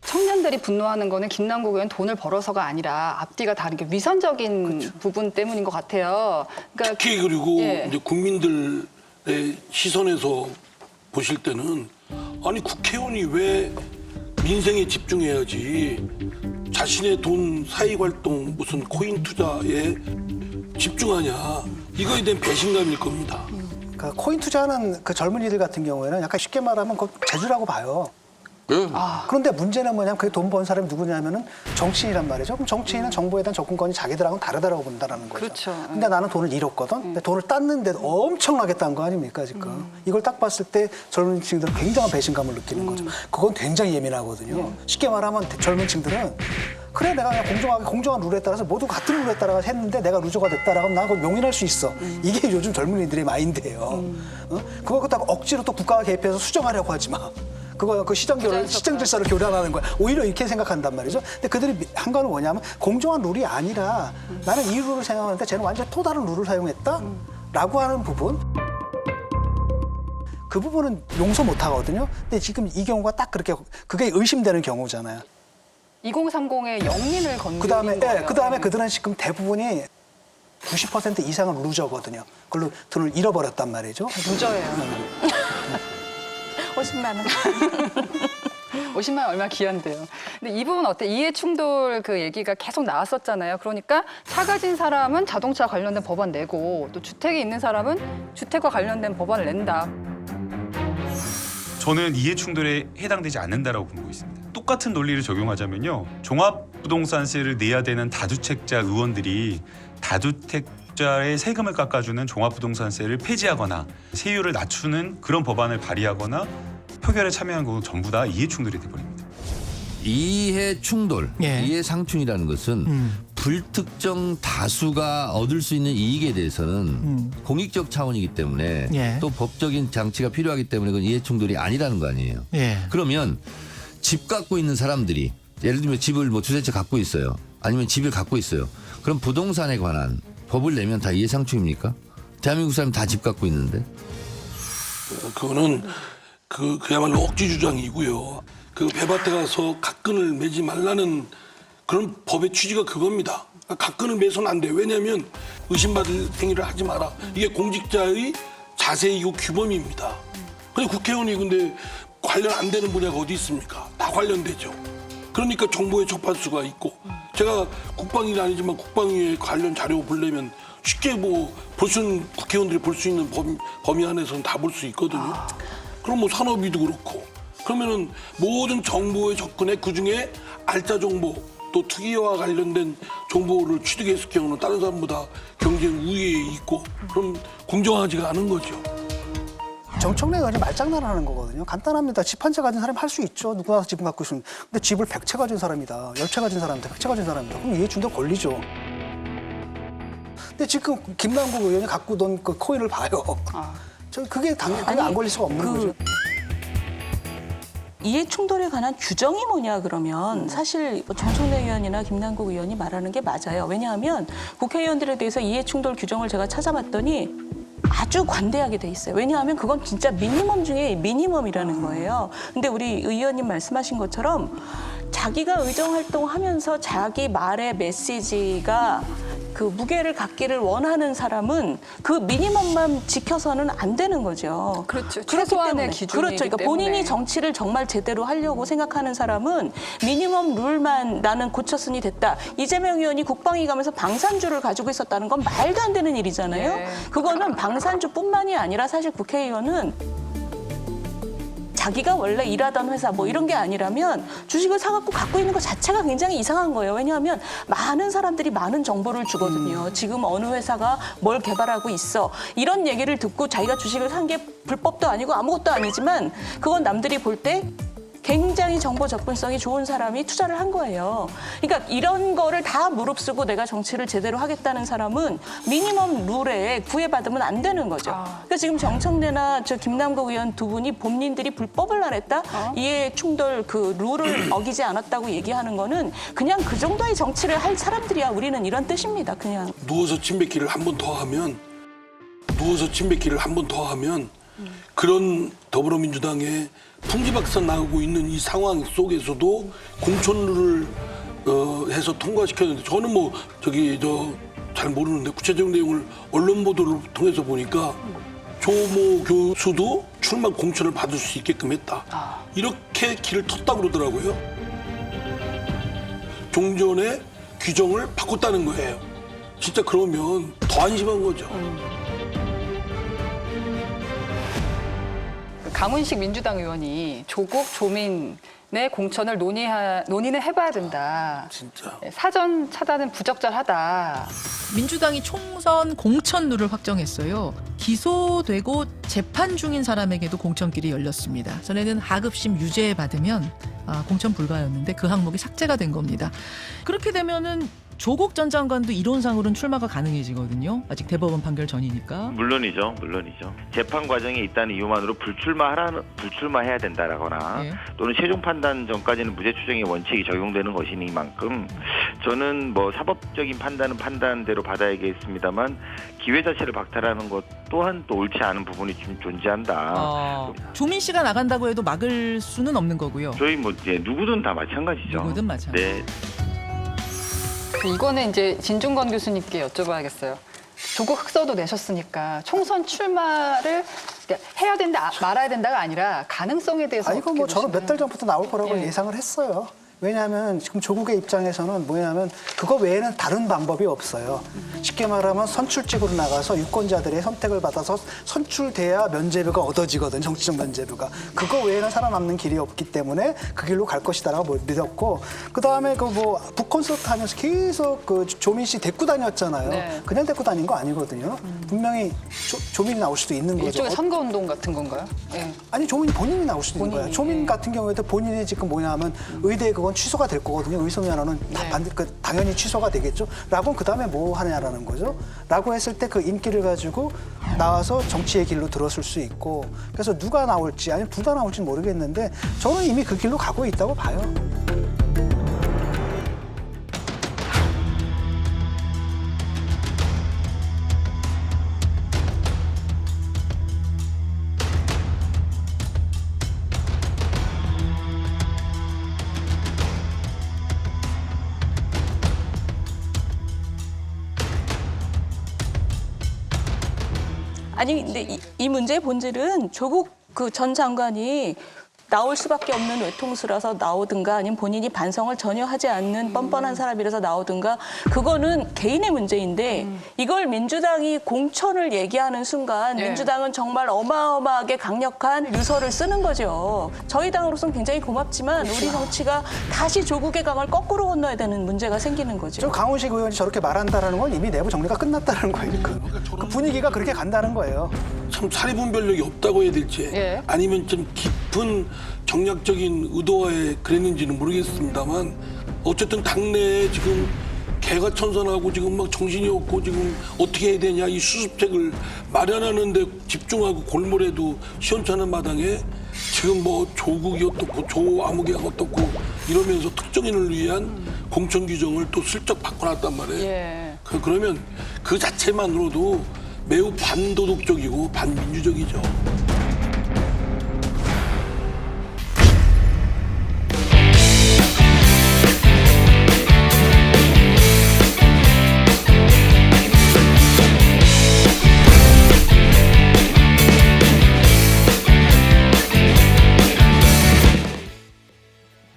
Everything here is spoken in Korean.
청년들이 분노하는 거는 김남국 의원 돈을 벌어서가 아니라 앞뒤가 다른 게 위선적인 부분 때문인 것 같아요. 그러니까 특히 그리고 이제 국민들의 시선에서 보실 때는 아니 국회의원이 왜 민생에 집중해야지 자신의 돈 사익활동 무슨 코인 투자에 집중하냐 이거에 대한 배신감일 겁니다. 그러니까 코인 투자하는 그 젊은이들 같은 경우에는 약간 쉽게 말하면 그 재주라고 봐요. 그런데 문제는 뭐냐면 그 돈 번 사람이 누구냐면은 정치인이란 말이죠. 그럼 정치인은 정보에 대한 접근권이 자기들하고는 다르다라고 본다라는 거죠. 그렇죠. 근데 나는 돈을 잃었거든. 근데 돈을 땄는데도 엄청나게 딴 거 아닙니까 지금. 이걸 딱 봤을 때 젊은 층들은 굉장한 배신감을 느끼는 거죠. 그건 굉장히 예민하거든요. 쉽게 말하면 젊은 층들은 그래 내가 그냥 공정한 룰에 따라서 모두 같은 룰에 따라 했는데 내가 루저가 됐다라고 하면 나 그걸 용인할 수 있어. 이게 요즘 젊은이들의 마인드예요. 그거 갖다가 억지로 또 국가가 개입해서 수정하려고 하지 마. 그거 그 시장 질서를 교란하는 거야. 오히려 이렇게 생각한단 말이죠. 근데 그들이 한 거는 뭐냐면 공정한 룰이 아니라 나는 이 룰을 사용하는데 쟤는 완전 또 다른 룰을 사용했다라고 하는 부분. 그 부분은 용서 못 하거든요. 근데 지금 이 경우가 딱 그렇게 그게 의심되는 경우잖아요. 2030의 영린을 건드린 거예요. 그다음에 그들은 지금 대부분이 90% 이상은 루저거든요. 그걸로 돈을 잃어버렸단 말이죠. 루저예요. 50만 원. 50만 원 얼마나 귀한데요. 근데 이 부분 어때? 이해 충돌 그 얘기가 계속 나왔었잖아요. 그러니까 차 가진 사람은 자동차 관련된 법안 내고 또 주택이 있는 사람은 주택과 관련된 법안을 낸다. 저는 이해 충돌에 해당되지 않는다라고 보고 있습니다. 똑같은 논리를 적용하자면요. 종합부동산세를 내야 되는 다주택자 의원들이 다주택자의 세금을 깎아주는 종합부동산세를 폐지하거나 세율을 낮추는 그런 법안을 발의하거나 표결에 참여한 거 전부 다 이해 충돌이 돼버립니다. 이해 충돌, 예. 이해 상충이라는 것은 불특정 다수가 얻을 수 있는 이익에 대해서는 공익적 차원이기 때문에 예. 또 법적인 장치가 필요하기 때문에 그건 이해 충돌이 아니라는 거 아니에요. 예. 그러면 집 갖고 있는 사람들이 예를 들면 집을 뭐 두세 채 갖고 있어요. 아니면 집을 갖고 있어요. 그럼 부동산에 관한 법을 내면 다 이해 상충입니까? 대한민국 사람 다 집 갖고 있는데. 그거는 그야말로 억지 주장이고요. 그 폐밭에 가서 각근을 매지 말라는 그런 법의 취지가 그겁니다. 각근을 매서는 안 돼. 왜냐하면 의심받을 행위를 하지 마라. 이게 공직자의 자세이고 규범입니다. 근데 국회의원이 근데 관련 안 되는 분야가 어디 있습니까? 다 관련되죠. 그러니까 정보에 접할 수가 있고 제가 국방위는 아니지만 국방위에 관련 자료 보려면 쉽게 뭐 볼 수 있는 국회의원들이 볼 수 있는 범위 안에서는 다 볼 수 있거든요. 그럼 뭐 산업위도 그렇고 그러면은 모든 정보의 접근에 그중에 알짜 정보 또 투기와 관련된 정보를 취득했을 경우는 다른 사람보다 경쟁 우위에 있고 그럼 공정하지가 않은 거죠. 정청래 의원이 말장난을 하는 거거든요. 간단합니다. 집 한 채 가진 사람이 할 수 있죠. 누구나 집을 갖고 있으면. 근데 집을 100채 가진 사람이다. 10채 가진 사람이다. 100채 가진 사람이다. 그럼 이해 충돌 걸리죠. 근데 지금 김남국 의원이 갖고 돈 그 코인을 봐요. 저 그게 당연히 그게 안 걸릴 수가 없는 거죠. 이해 충돌에 관한 규정이 뭐냐 그러면 사실 정청래 의원이나 김남국 의원이 말하는 게 맞아요. 왜냐하면 국회의원들에 대해서 이해 충돌 규정을 제가 찾아봤더니 아주 관대하게 돼 있어요. 왜냐하면 그건 진짜 미니멈 중에 미니멈이라는 거예요. 근데 우리 의원님 말씀하신 것처럼 자기가 의정활동하면서 자기 말의 메시지가 그 무게를 갖기를 원하는 사람은 그 미니멈만 지켜서는 안 되는 거죠. 그렇죠. 그렇기 최소한의 때문에. 기준이기 그렇죠. 그러니까 본인이 때문에. 정치를 정말 제대로 하려고 생각하는 사람은 미니멈 룰만 나는 고쳤으니 됐다. 이재명 의원이 국방위 가면서 방산주를 가지고 있었다는 건 말도 안 되는 일이잖아요. 네. 그거는 방산주뿐만이 아니라 사실 국회의원은 자기가 원래 일하던 회사 뭐 이런 게 아니라면 주식을 사갖고 갖고 있는 것 자체가 굉장히 이상한 거예요. 왜냐하면 많은 사람들이 많은 정보를 주거든요. 지금 어느 회사가 뭘 개발하고 있어. 이런 얘기를 듣고 자기가 주식을 산 게 불법도 아니고 아무것도 아니지만 그건 남들이 볼 때 굉장히 정보 접근성이 좋은 사람이 투자를 한 거예요. 그러니까 이런 거를 다 무릅쓰고 내가 정치를 제대로 하겠다는 사람은 미니멈 룰에 구애받으면 안 되는 거죠. 그러니까 지금 정청래나 저 김남국 의원 두 분이 본인들이 불법을 안 했다? 이해 충돌 그 룰을 어기지 않았다고 얘기하는 거는 그냥 그 정도의 정치를 할 사람들이야. 우리는 이런 뜻입니다. 그냥. 누워서 침 뱉기를 한 번 더 하면 그런 더불어민주당의 풍지박산 나오고 있는 이 상황 속에서도 공천룰을 해서 통과시켰는데 저는 뭐 잘 모르는데 구체적인 내용을 언론 보도를 통해서 보니까 조모 교수도 출마 공천을 받을 수 있게끔 했다. 이렇게 길을 텄다고 그러더라고요. 종전의 규정을 바꿨다는 거예요. 진짜 그러면 더 안심한 거죠. 강훈식 민주당 의원이 조국 조민의 공천을 논의는 해봐야 된다. 진짜. 사전 차단은 부적절하다. 민주당이 총선 공천룰을 확정했어요. 기소되고 재판 중인 사람에게도 공천길이 열렸습니다. 전에는 하급심 유죄 받으면 공천 불가였는데 그 항목이 삭제가 된 겁니다. 그렇게 되면은 조국 전 장관도 이론상으로는 출마가 가능해지거든요. 아직 대법원 판결 전이니까. 물론이죠. 재판 과정에 있다는 이유만으로 불출마해야 된다라거나 예. 또는 최종 판단 전까지는 무죄 추정의 원칙이 적용되는 것이니만큼 저는 뭐 사법적인 판단은 판단대로 받아야겠습니다만 기회 자체를 박탈하는 것 또한 또 옳지 않은 부분이 좀 존재한다. 조민 씨가 나간다고 해도 막을 수는 없는 거고요. 저희 뭐 이제 누구든 다 마찬가지죠. 누구든 마찬가지. 네. 이거는 이제 진중권 교수님께 여쭤봐야겠어요. 조국 흑서도 내셨으니까 총선 출마를 해야 된다, 말아야 된다가 아니라 가능성에 대해서 이거 뭐 저는 몇 달 전부터 나올 거라고 예. 예상을 했어요. 왜냐하면 지금 조국의 입장에서는 뭐냐면 그거 외에는 다른 방법이 없어요. 쉽게 말하면 선출직으로 나가서 유권자들의 선택을 받아서 선출돼야 면죄부가 얻어지거든, 정치적 면죄부가. 그거 외에는 살아남는 길이 없기 때문에 그 길로 갈 것이다라고 믿었고, 그 다음에 그 뭐 북콘서트 하면서 계속 그 조민 씨 데리고 다녔잖아요. 네. 그냥 데리고 다닌 거 아니거든요. 분명히 조민이 나올 수도 있는 거죠. 일종의 선거운동 같은 건가요? 예. 아니 조민이 본인이 나올 수도 있는 거야. 본인이, 조민 예. 같은 경우에도 본인이 지금 뭐냐면 의대 그건 취소가 될 거거든요. 의소면허는 네. 당연히 취소가 되겠죠. 라고 그 다음에 뭐 하냐라는 거죠. 라고 했을 때 그 인기를 가지고 나와서 정치의 길로 들어설 수 있고, 그래서 누가 나올지 아니면 둘 다 나올지는 모르겠는데 저는 이미 그 길로 가고 있다고 봐요. 아니 근데 이 문제의 본질은 조국 그 전 장관이 나올 수밖에 없는 외통수라서 나오든가 아니면 본인이 반성을 전혀 하지 않는 뻔뻔한 사람이라서 나오든가 그거는 개인의 문제인데 이걸 민주당이 공천을 얘기하는 순간 예. 민주당은 정말 어마어마하게 강력한 유서를 쓰는 거죠. 저희 당으로서는 굉장히 고맙지만 우리 정치가 다시 조국의 강을 거꾸로 건너야 되는 문제가 생기는 거죠. 저 강훈식 의원이 저렇게 말한다라는 건 이미 내부 정리가 끝났다는 거예요. 그 분위기가 그렇게 간다는 거예요. 참 사리분별력이 없다고 해야 될지 예. 아니면 좀 깊은 정략적인 의도와에 그랬는지는 모르겠습니다만 어쨌든 당내에 지금 개가천선하고 지금 막 정신이 없고 지금 어떻게 해야 되냐 이 수습책을 마련하는 데 집중하고 골몰해도 시원찮은 마당에 지금 뭐 조국이 어떻고 조아무개가 어떻고 이러면서 특정인을 위한 공천 규정을 또 슬쩍 바꿔놨단 말이에요. 예. 그러면 그 자체만으로도 매우 반도덕적이고 반민주적이죠.